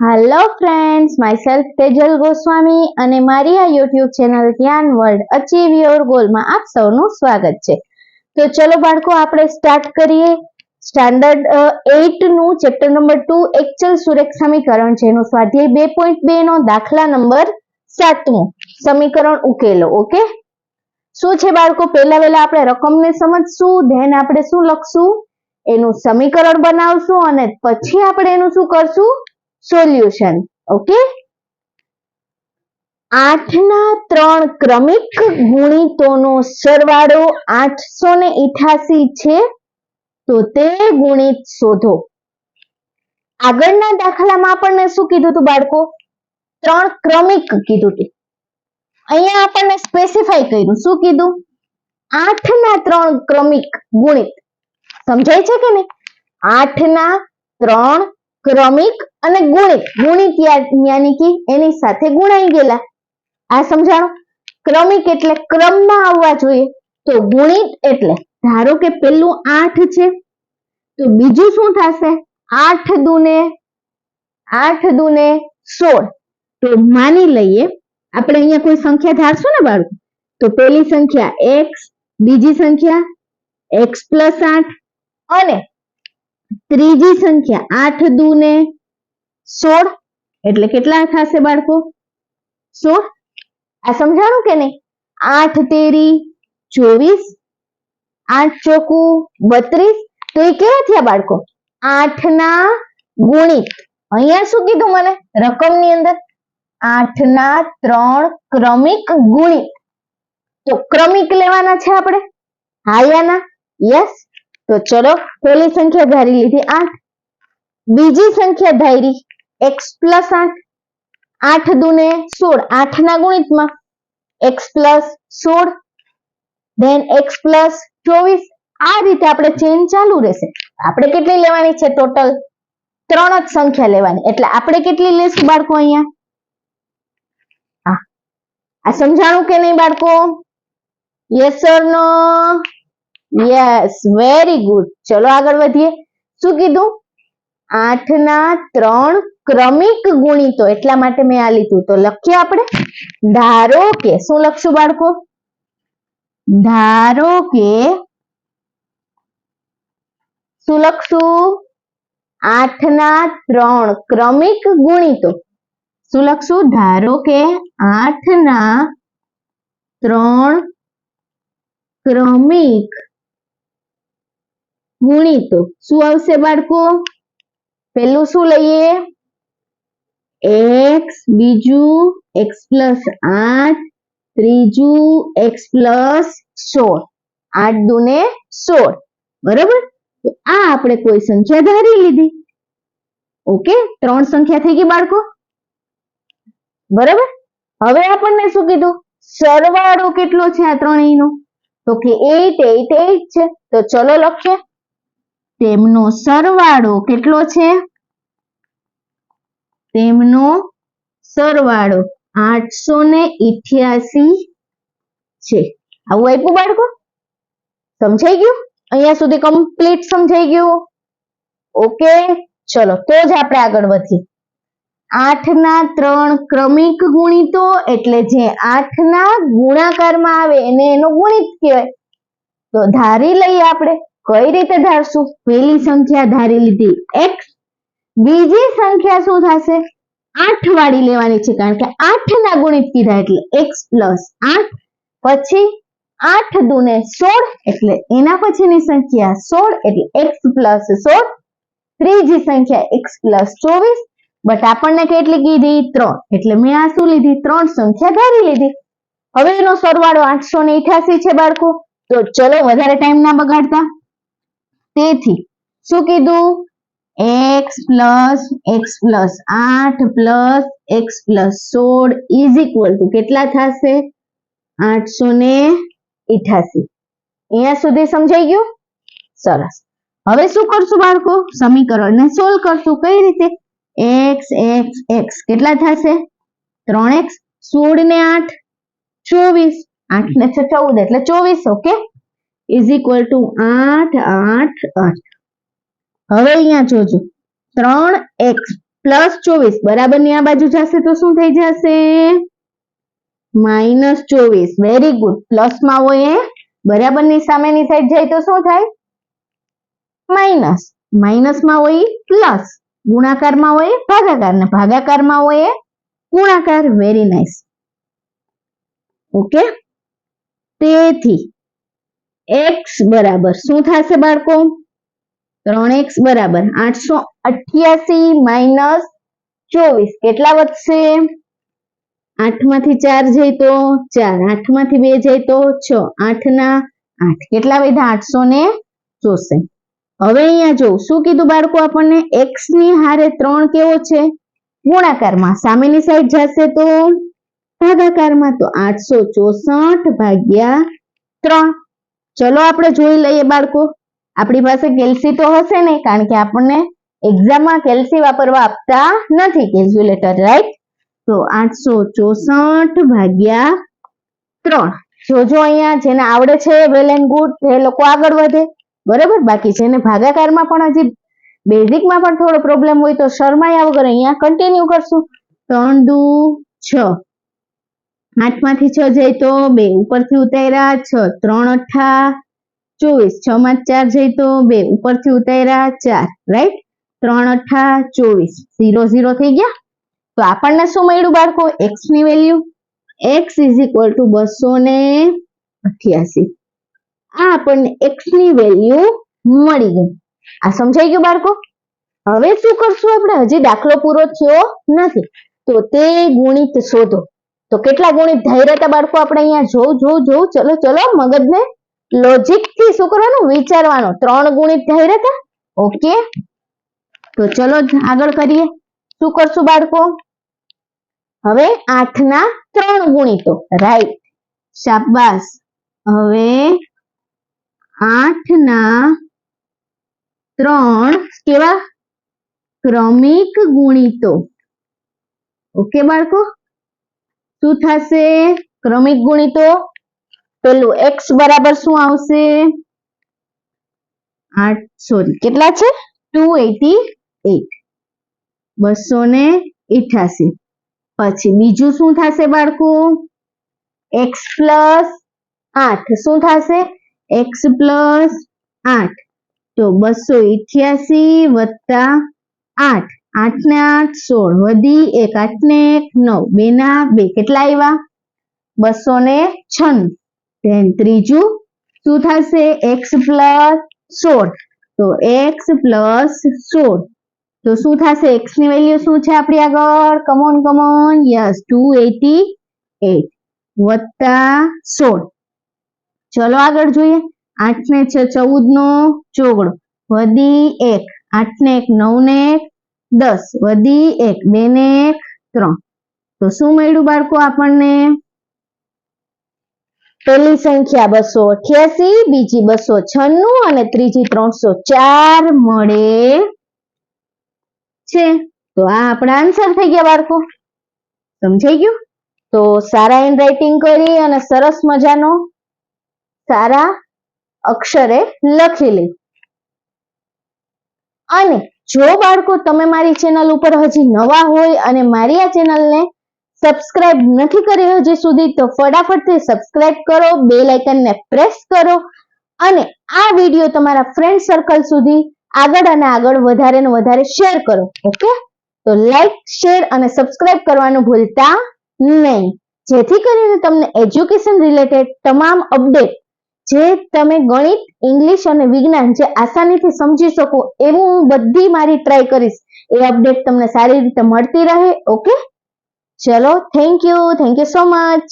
Hello friends, myself Tejal Goswami અને મારી આ યુટ્યુબ ચેનલ જ્ઞાન વર્લ્ડ અચીવ યોર ગોલમાં આપ સૌનું સ્વાગત છે. તો ચલો બાળકો, આપણે સ્ટાર્ટ કરીએ. સ્ટાન્ડર્ડ 8 નું ચેપ્ટર નંબર 2 એકચલ સુરેખ સમીકરણ છે, એનો સ્વાધ્યાય 2.2 નો દાખલા નંબર 7મો સમીકરણ ઉકેલો. ઓકે, શું છે બાળકો? પહેલા આપણે રકમને સમજશું, ધેન આપણે શું લખશું, એનું સમીકરણ બનાવશું અને પછી આપણે એનું શું કરશું, સોલ્યુશન. ઓકે, 8 ના 3 ક્રમિક ગુણિતોનો સરવાળો 888 છે, તો તે ગુણિત શોધો. આગળના દાખલામાં આપણને શું કીધું હતું બાળકો? 3 ક્રમિક કીધું હતું. અહીંયા આપણને સ્પેસિફાઈ કર્યું. શું કીધું? 8 ના 3 ક્રમિક ગુણિત. સમજાય છે કે નહીં? 8 ના 3 ક્રમિક અને ગુણિત. ગુણિત યાની કે એની સાથે ગુણાઈ ગયેલા. આ સમજાણો? ક્રમિક એટલે ક્રમમાં આવવા જોઈએ, તો ગુણિત એટલે ધારો કે પેલું 8 છે, તો બીજું શું થશે? 8 દુને 16. તો માની લઈએ આપણે અહીંયા કોઈ સંખ્યા ધારશું ને બાળકો, તો પેલી સંખ્યા x, બીજી સંખ્યા x + 8 અને ત્રીજી સંખ્યા 8 દુને 16. એટલે કેટલા થશે બાળકો? 16. આ સમજાણું કે નહીં? 8 તેરી 24, 8 ચોકું 32. તો એ કેવા થયા બાળકો? 8 ના ગુણિત. અહીંયા શું કીધું મને રકમની અંદર? 8 ના 3 ક્રમિક ગુણિત. તો ક્રમિક લેવાના છે આપણે. હા યા ના? યસ. તો ચલો, પહેલી સંખ્યા ધારી લીધી 8, બીજી સંખ્યા ધારી x + 8. 8 દુને 16, 8 ના ગુણિતમાં x + 16, ધેન x + 24. આ રીતે આપણે ચેન ચાલુ રહેશે. આપણે કેટલી લેવાની છે? ટોટલ 3 જ સંખ્યા લેવાની. એટલે આપણે કેટલી લેશું બાળકો અહીંયા? આ સમજાણું કે નહીં બાળકો? Yes or no? Yes, very good. ચલો આગળ વધીએ. શું કીધું? 8 ના 3 ક્રમિક ગુણિતો. એટલા માટે મેં આ લીધું. તો લખીએ આપણે. ધારો કે, શું લખશું બાળકો? ધારો કે, શું લખશું? 8 ના 3 ક્રમિક ગુણિતો. શું લખશું? ધારો કે 8 ના 3 ક્રમિક ગુણિતો. શું આવશે બાળકો? પેલું શું લઈએ? x, બીજું x + 8, ત્રીજું x + 16. 8 દુને 16. બરાબર? તો આ આપણે કોઈ સંખ્યા ધારી લીધી. ઓકે, 3 સંખ્યા થઈ ગઈ બાળકો. બરાબર? હવે આપણને શું કીધું? સરવાળો કેટલો છે આ ત્રણેયનો? તો કે 8, 8, 8 છે. તો ચલો લખીએ. તેમનો સરવાળો કેટલો છે? તેમનો સરવાળો 888 છે. આવું આપ્યું બાળકો? સમજાઈ ગયું? અહીંયા સુધી કમ્પ્લીટ સમજાઈ ગયું? ઓકે, ચલો તો જ આપણે આગળ વધીએ. 8 ના 3 ક્રમિક ગુણિતો એટલે જે 8 ના ગુણાકારમાં આવે એને એનો ગુણિત કહેવાય. તો ધારી લઈએ આપણે. કઈ રીતે ધારશું? પહેલી સંખ્યા ધારી લીધી x, બીજી સંખ્યા શું થશે? 8 વાળી લેવાની છે, કારણ કે 8 ના ગુણિત કીધા એટલે x + 8, પછી 8 દુને 16 એટલે એના પછીની સંખ્યા 16 એટલે x + 16, ત્રીજી સંખ્યા x + 24. બટ આપણને કેટલી કીધી? 3. એટલે મેં આ શું લીધી? 3 સંખ્યા ધારી લીધી. હવે એનો સરવાળો 888 છે બાળકો. તો ચલો વધારે ટાઈમ ના બગાડતા. તેથી શું કીધું? x + x + 8 + x + 16 = કેટલા થશે? 888. અહીંયા સુધી સમજાઈ ગયું? સરસ. હવે શું કરશું બાળકો? સમીકરણને સોલ્વ કરશું. કઈ રીતે? x x x કેટલા થશે? 3x. 16 ને 8 24, 8 ને 6 14 એટલે 24. ઓકે, = 8 8 8. હવે અહીંયા જોજો, 3x +24 બરાબરની આ બાજુ જશે તો શું થઈ જશે? -24. Very good. પ્લસમાં હોય એ બરાબરની સામેની સાઈડ જાય તો શું થાય? માઇનસ. માઇનસમાં હોય પ્લસ, ગુણાકારમાં હોય ભાગાકાર, ને ભાગાકારમાં હોય ગુણાકાર. Very nice. ઓકે. તેથી x બરાબર શું થશે બાળકો? 3x બરાબર 888 - 24. કેટલા વધશે? 8 માંથી 4 જાય તો 4, 8 માંથી 2 જાય તો 6, 8 ના 8. કેટલા વધ્યા? 864. હવે અહીંયા જો શું કીધું બાળકો આપણને? x ની હારે 3 કેવો છે? ગુણાકારમાં. સામેની સાઈડ જશે તો ભાગાકારમાં. તો 864 ભાગ્યા 3. ચલો આપણે જોઈ લઈએ બાળકો. આપણી પાસે કેલ્સી તો હશે નહીં, કારણ કે આપણને એક્ઝામમાં કેલ્સી વાપરવા આપતા નથી, કેલ્ક્યુલેટર, રાઈટ? તો 864 ભાગ્યા 3. જોજો અહીંયા જેને આવડે છે વેલ એન્ડ ગુડ, એ લોકો આગળ વધે, બરાબર. બાકી જેને ભાગાકારમાં પણ હજી બેઝિકમાં પણ થોડો પ્રોબ્લેમ હોય તો શરમાયા વગર અહીંયા કન્ટિન્યુ કરશું. 3 દુ 6, 8 માંથી 6 જાય તો 2, ઉપરથી ઉતાર્યા 6, 3 અઠ્ઠા 24, 6 માં 4 જાય તો 2, ઉપરથી ઉતાર્યા 4, રાઈટ? 3 અઠ્ઠા 24, 0 0 થઈ ગયા. તો આપણને શું મળ્યું બાળકો? x ની વેલ્યુ. x = 288. આ આપણને x ની વેલ્યુ મળી ગઈ. આ સમજાઈ ગયું બાળકો? હવે શું કરશું આપણે? હજી દાખલો પૂરો થયો નથી, તો તે ગુણિત શોધો. તો કેટલા ગુણિત ધાર્યા હતા બાળકો આપણે? અહીંયા જોવું. ચલો મગજને લોજિક થી શું કરવાનું? વિચારવાનું. 3 ગુણિત ધાર્યા હતા. ઓકે, તો ચલો આગળ કરીએ. શું કરશું બાળકો? હવે 8 ના 3 ગુણિતો, રાઈટ? શાબાશ. હવે 8 ના 3 કેવા? ક્રમિક ગુણિતો. ઓકે બાળકો, શું થશે? ક્રમિક ગુણિતો. પેલું x બરાબર શું આવશે? 8 કેટલા છે? 288. 288. પછી બીજું શું થશે બાળકો? x + 8. શું થશે? x + 8. તો 288 વત્તા 8. 8 ને 8 16, વધી 1, 8 ને 1 9, 2 ના 2. કેટલા આવ્યા? 296. then ત્રીજું શું થશે? x + 16. તો x + 16. તો શું થશે? x ની વેલ્યુ શું છે આપણી આગળ? કમોન, યસ, 288 વત્તા 16. ચલો આગળ જોઈએ. 8 ને 6 14 નો ચોગડો, વધી 1, 8 ને 1 9 ને 1 10, વધી 1, 2 ને 1 3. તો શું મળ્યું બાળકો આપણને? પહેલી સંખ્યા 288, બીજી 296 અને ત્રીજી 304 મળે છે. તો આ આપણા આન્સર થઈ ગયા બાળકો. સમજાઈ ગયું? તો સારા હેન્ડ રાઇટિંગ કરી અને સરસ મજાનો સારા અક્ષરે લખી લે. અને જો બાળકો તમે મારી ચેનલ ઉપર હજી નવા હોય અને મારી આ ચેનલને સબસ્ક્રાઇબ નથી કરી હજી સુધી, તો ફટાફટથી સબસ્ક્રાઇબ કરો, બેલ આઇકનને પ્રેસ કરો અને આ વિડીયો તમારા ફ્રેન્ડ સર્કલ સુધી આગળ અને આગળ વધારે ને વધારે શેર કરો. ઓકે, તો લાઈક, શેર અને સબસ્ક્રાઇબ કરવાનું ભૂલતા નહીં, જેથી કરીને તમને એજ્યુકેશન રિલેટેડ તમામ અપડેટ, જે તમે ગણિત, ઇંગ્લિશ અને વિજ્ઞાન જે આસાનીથી સમજી શકો એવું હું બધી મારી ટ્રાય કરીશ, એ અપડેટ તમને સારી રીતે મળતી રહે. ઓકે, ચલો, થેન્ક યુ સો મચ.